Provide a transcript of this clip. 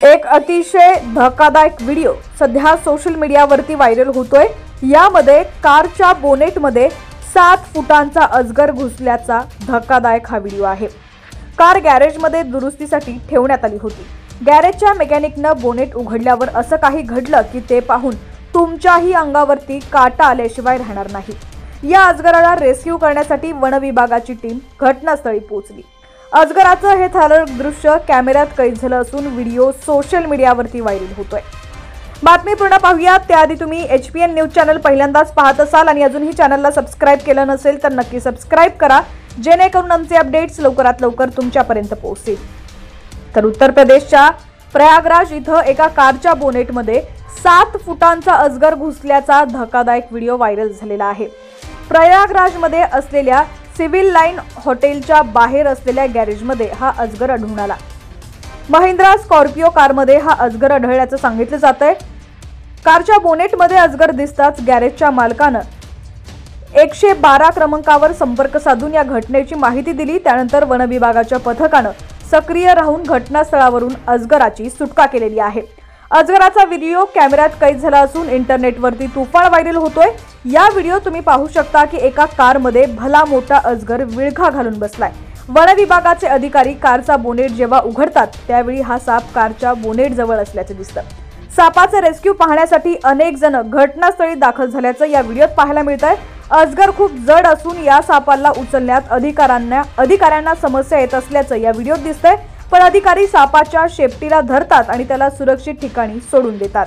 एक अतिशय धक्कादायक व्हिडिओ सध्या सोशल मीडियावरती व्हायरल होतोय। यामध्ये कारच्या बोनेटमध्ये 7 फुटांचा अजगर घुसल्याचा धक्कादायक हा व्हिडिओ आहे। कार गॅरेजमध्ये दुरुस्तीसाठी ठेवण्यात आली होती। गॅरेजच्या मेकॅनिकनं बोनेट उघडल्यावर असं काही घडलं की ते पाहून तुमच्याही अंगावरती काटा आल्याशिवाय राहणार नाही। या अजगराला रेस्क्यू करण्यासाठी वन विभागाची टीम घटनास्थळी पोहोचली। अजगराचं हे थरारक दृश्य कॅमेऱ्यात कैद झालं असून व्हिडिओ सोशल मीडियावरती व्हायरल होतोय। बातमी पूर्ण पाहूया त्याआधी तुम्ही HPN न्यूज चॅनल पहिल्यांदाच पाहत असाल आणि अजूनही चॅनलला सबस्क्राइब केलं नसेल तर नक्की सबस्क्राइब करा, जेणेकरून आमचे अपडेट्स लवकरात लवकर तुमच्यापर्यंत पोहोचतील। तर उत्तर प्रदेशच्या प्रयागराज इथं एका कारच्या बोनेटमध्ये 7 फुटांचा अजगर घुसल्याचा धक्कादायक व्हिडिओ व्हायरल झालेला आहे। प्रयागराजमध्ये असलेल्या सिव्हिल लाईन हॉटेलच्या बाहेर असलेल्या गॅरेजमध्ये हा अजगर आढळून आला। महिंद्रा स्कॉर्पिओ कारमध्ये हा अजगर आढळल्याचं सांगितलं जातंय। कारच्या बोनेटमध्ये अजगर दिसताच गॅरेजच्या मालकानं 112 क्रमांकावर संपर्क साधून या घटनेची माहिती दिली। त्यानंतर वन विभागाच्या पथकानं सक्रिय राहून घटनास्थळावरून अजगराची सुटका केलेली आहे। अजगराचा व्हिडिओ कॅमेऱ्यात कैद झाला असून इंटरनेटवरती तुफान व्हायरल होतोय। या व्हिडिओ तुम्ही पाहू शकता की एका कारमध्ये भला मोठा अजगर विळखा घालून बसलाय। वन विभागाचे अधिकारी कारचा बोनेट जेव्हा उघडतात त्यावेळी हा साप कारच्या बोनेट जवळ असल्याचे दिसतं। सापाचे रेस्क्यू पाहण्यासाठी अनेक जण घटनास्थळी दाखल झाल्याचं या व्हिडिओत पाहायला मिळतंय। अजगर खूप जड असून या सापाला उचलण्यात अधिकाऱ्यांना समस्या येत असल्याचं या व्हिडिओत दिसतंय, पण अधिकारी सापाच्या शेपटीला धरतात आणि त्याला सुरक्षित ठिकाणी सोडून देतात।